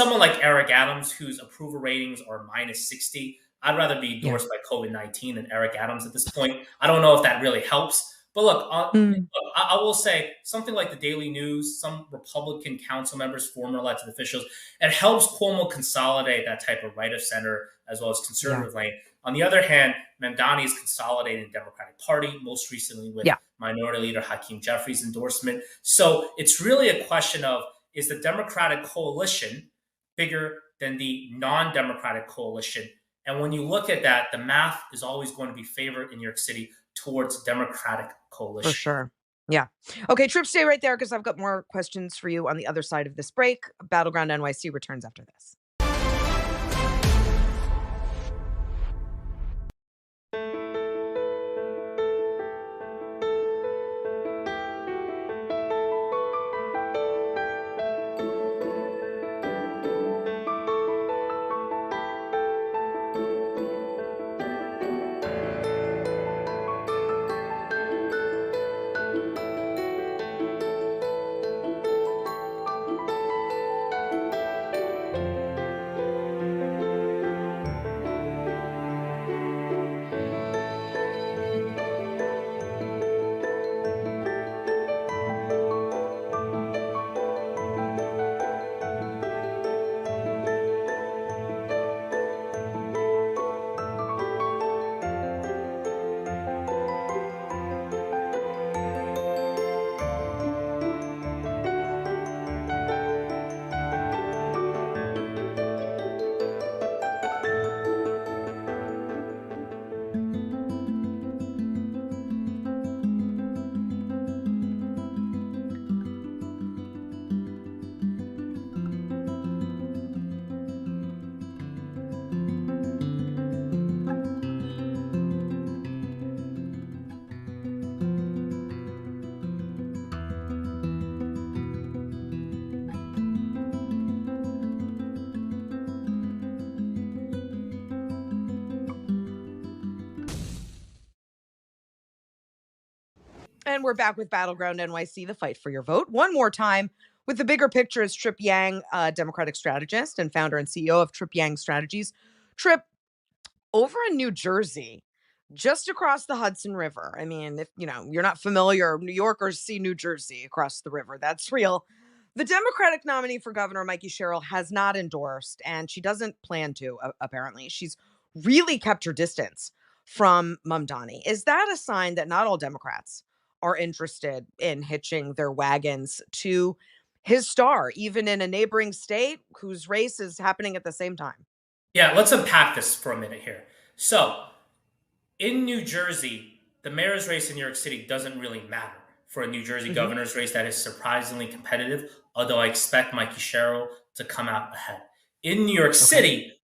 someone like Eric Adams, whose approval ratings are minus 60, I'd rather be Yeah. endorsed by COVID-19 than Eric Adams at this point. I don't know if that really helps. But look, Mm. I will say something like the Daily News, some Republican council members, former elected officials, it helps Cuomo consolidate that type of right of center as well as Yeah. conservative lane. On the other hand, Mamdani is consolidating the Democratic Party, most recently with Yeah. Minority Leader Hakeem Jeffries' endorsement. So it's really a question of, is the Democratic coalition bigger than the non-Democratic coalition? And when you look at that, the math is always going to be favored in New York City towards Democratic coalition. For sure. Yeah. Okay, Trip, stay right there because I've got more questions for you on the other side of this break. Battleground NYC returns after this. And we're back with Battleground NYC, the fight for your vote. One more time with the bigger picture is Trip Yang, Democratic strategist and founder and CEO of Trip Yang Strategies. Trip, over in New Jersey, just across the Hudson River. I mean, if you're not familiar, New Yorkers see New Jersey across the river. That's real. The Democratic nominee for governor, Mikey Sherrill, has not endorsed, and she doesn't plan to, apparently. She's really kept her distance from Mamdani. Is that a sign that not all Democrats are interested in hitching their wagons to his star, even in a neighboring state whose race is happening at the same time? Yeah, let's unpack this for a minute here. So, in New Jersey, the mayor's race in New York City doesn't really matter for a New Jersey Mhm. governor's race that is surprisingly competitive, although I expect Mikey Sherrill to come out ahead. In New York Okay. City,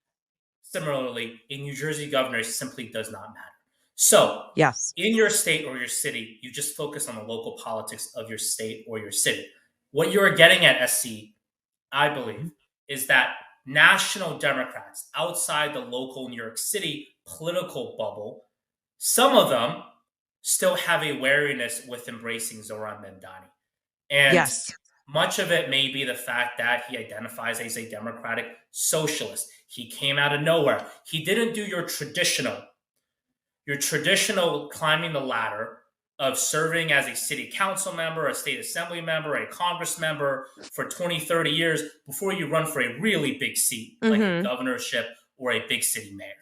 similarly, a New Jersey governor simply does not matter. So, Yes. in your state or your city, you just focus on the local politics of your state or your city. What you're getting at, SC, I believe, is that national Democrats outside the local New York City political bubble, some of them still have a wariness with embracing Zohran Mamdani. And Yes. much of it may be the fact that he identifies as a democratic socialist. He came out of nowhere. He didn't do your traditional climbing the ladder of serving as a city council member, a state assembly member, a Congress member for 20, 30 years before you run for a really big seat like a governorship or a big city mayor.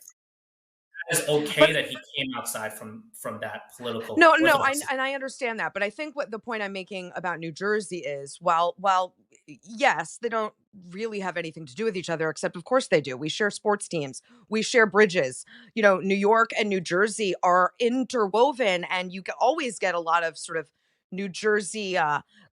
That is okay that he came outside from that political No, orthodoxy. I understand that, but I think what the point I'm making about New Jersey is, while yes, they don't really have anything to do with each other, except of course they do. We share sports teams, we share bridges. New York and New Jersey are interwoven, and you always get a lot of sort of New Jersey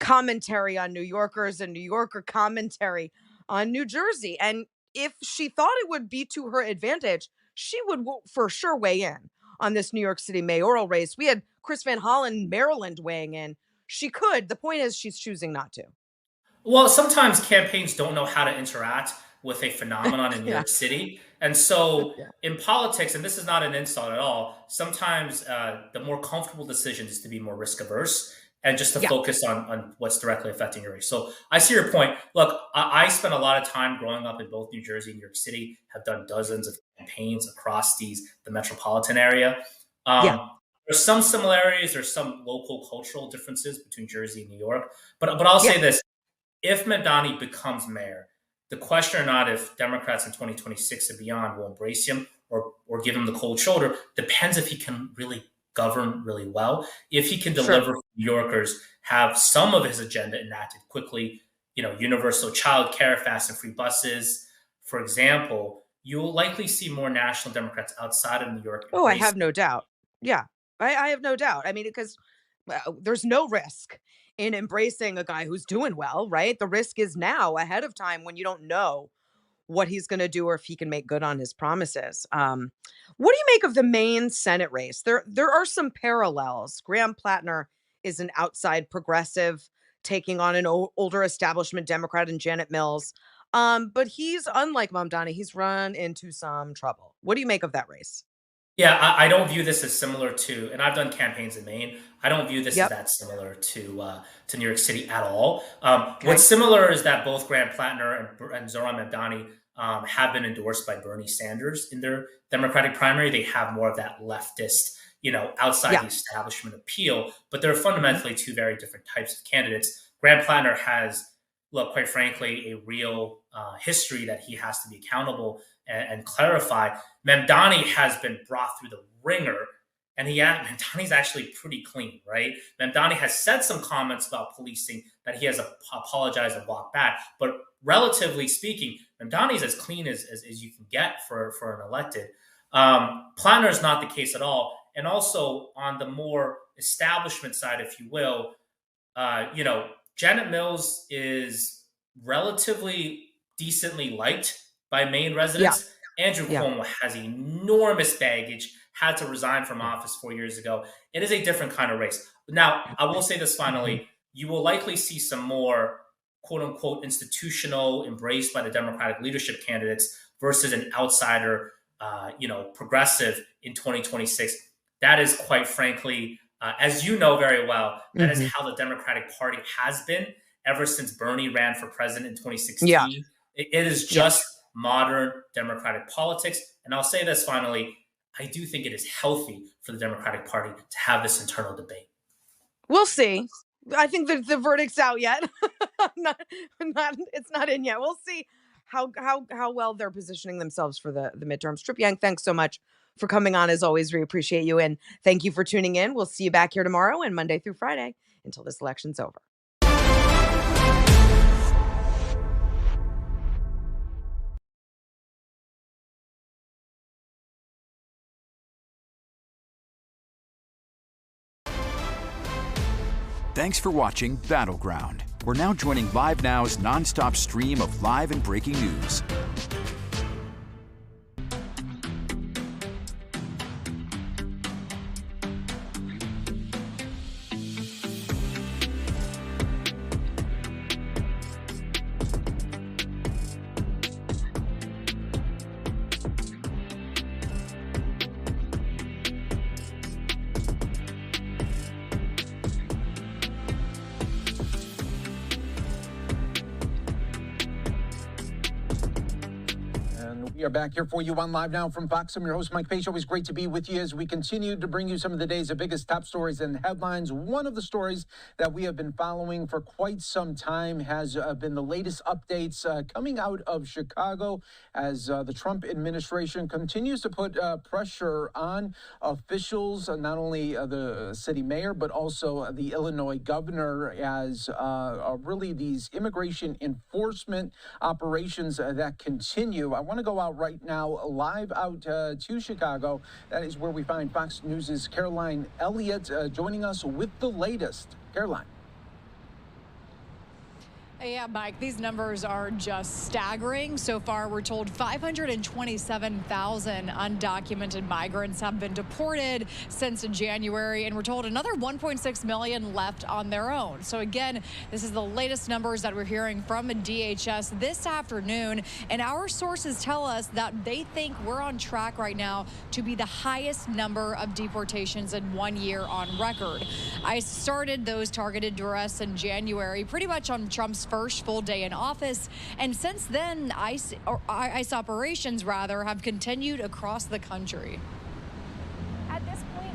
commentary on New Yorkers and New Yorker commentary on New Jersey. And if she thought it would be to her advantage, she would for sure weigh in on this New York City mayoral race. We had Chris Van Hollen, Maryland, weighing in. She could. The point is she's choosing not to. Well, sometimes campaigns don't know how to interact with a phenomenon in New Yeah. York City. And so Yeah. in politics, and this is not an insult at all, sometimes the more comfortable decision is to be more risk averse. and just to Yeah. focus on what's directly affecting your race. So I see your point. Look, I spent a lot of time growing up in both New Jersey and New York City, have done dozens of campaigns across the metropolitan area. Yeah. There's some similarities, there's some local cultural differences between Jersey and New York. But I'll Yeah. say this: if Mamdani becomes mayor, the question or not if Democrats in 2026 and beyond will embrace him or give him the cold shoulder depends if he can really govern really well. If he can Sure. deliver for New Yorkers, have some of his agenda enacted quickly, universal child care, fast and free buses, for example, you'll likely see more national Democrats outside of New York Oh, I embrace. have no doubt. Yeah. I have no doubt. I mean, because there's no risk in embracing a guy who's doing well, right? The risk is now ahead of time when you don't know what he's going to do or if he can make good on his promises. What do you make of the main Senate race? There are some parallels. Graham Plattner is an outside progressive taking on an older establishment Democrat in Janet Mills. But he's unlike Mamdani. He's run into some trouble. What do you make of that race? Yeah, I don't view this as similar to, and I've done campaigns in Maine. I don't view this as Yep. that similar to New York City at all. What's Okay. similar is that both Graham Plattner and Zoran Mamdani have been endorsed by Bernie Sanders in their Democratic primary. They have more of that leftist, outside Yeah. the establishment appeal, but they're Mhm. fundamentally two very different types of candidates. Graham Plattner has, look, quite frankly, a real history that he has to be accountable and clarify. Mamdani has been brought through the ringer, and Mamdani's actually pretty clean, right? Mamdani has said some comments about policing that he has apologized and walked back, but relatively speaking, Mamdani's as clean as you can get for an elected. Planner is not the case at all, and also on the more establishment side, if you will, Janet Mills is relatively decently liked by Maine Yeah. residents. Andrew Yeah. Cuomo has enormous baggage, had to resign from office 4 years ago. It is a different kind of race. Now, I will say this Mhm. finally: you will likely see some more quote unquote institutional embraced by the Democratic leadership candidates versus an outsider, progressive in 2026. That is quite frankly, as you know very well, that is Mhm. how the Democratic Party has been ever since Bernie ran for president in Yeah. 2016. It is Yeah. just modern Democratic politics. And I'll say this finally: I do think it is healthy for the Democratic Party to have this internal debate. We'll see. I think that the verdict's out yet. not, it's not in yet. We'll see how well they're positioning themselves for the midterms. Trip Yang, thanks so much for coming on. As always, we appreciate you, and thank you for tuning in. We'll see you back here tomorrow and Monday through Friday until this election's over. Thanks for watching Battleground. We're now joining Live Now's nonstop stream of live and breaking news. We are back here for you on Live Now from Fox. I'm your host, Mike Page. Always great to be with you as we continue to bring you some of the day's biggest top stories and headlines. One of the stories that we have been following for quite some time has been the latest updates coming out of Chicago as the Trump administration continues to put pressure on officials, not only the city mayor, but also the Illinois governor, as really these immigration enforcement operations that continue. I want to go out right now, live out to Chicago. That is where we find Fox News' Caroline Elliott joining us with the latest. Caroline. Yeah, Mike, these numbers are just staggering. So far, we're told 527,000 undocumented migrants have been deported since January, and we're told another 1.6 million left on their own. So again, this is the latest numbers that we're hearing from DHS this afternoon, and our sources tell us that they think we're on track right now to be the highest number of deportations in 1 year on record. ICE started those targeted arrests in January, pretty much on Trump's first full day in office, and since then ICE operations have continued across the country. At this point,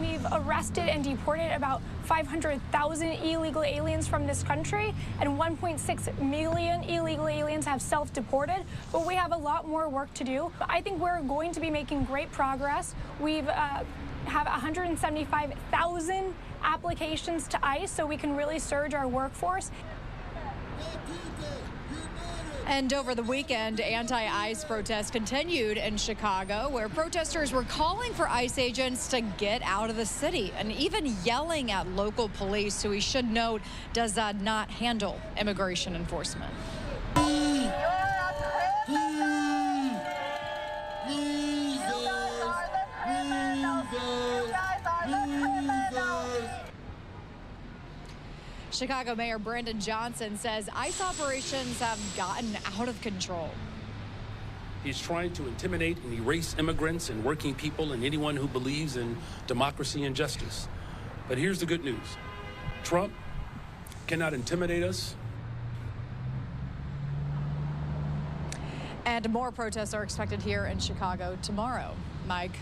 we've arrested and deported about 500,000 illegal aliens from this country, and 1.6 million illegal aliens have self-deported, but we have a lot more work to do. I think we're going to be making great progress. We've have 175,000 applications to ICE, so we can really surge our workforce. And over the weekend, anti-ICE protests continued in Chicago, where protesters were calling for ICE agents to get out of the city and even yelling at local police, who we should note does not handle immigration enforcement. Chicago Mayor Brandon Johnson says ICE operations have gotten out of control. He's trying to intimidate and erase immigrants and working people and anyone who believes in democracy and justice. But here's the good news. Trump cannot intimidate us. And more protests are expected here in Chicago tomorrow. Mike.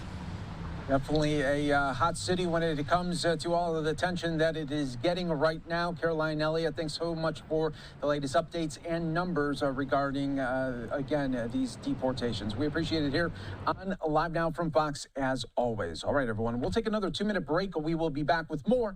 Definitely a hot city when it comes to all of the attention that it is getting right now. Caroline Elliott, thanks so much for the latest updates and numbers regarding, again, these deportations. We appreciate it here on Live Now from Fox, as always. All right, everyone, we'll take another 2-minute break. We will be back with more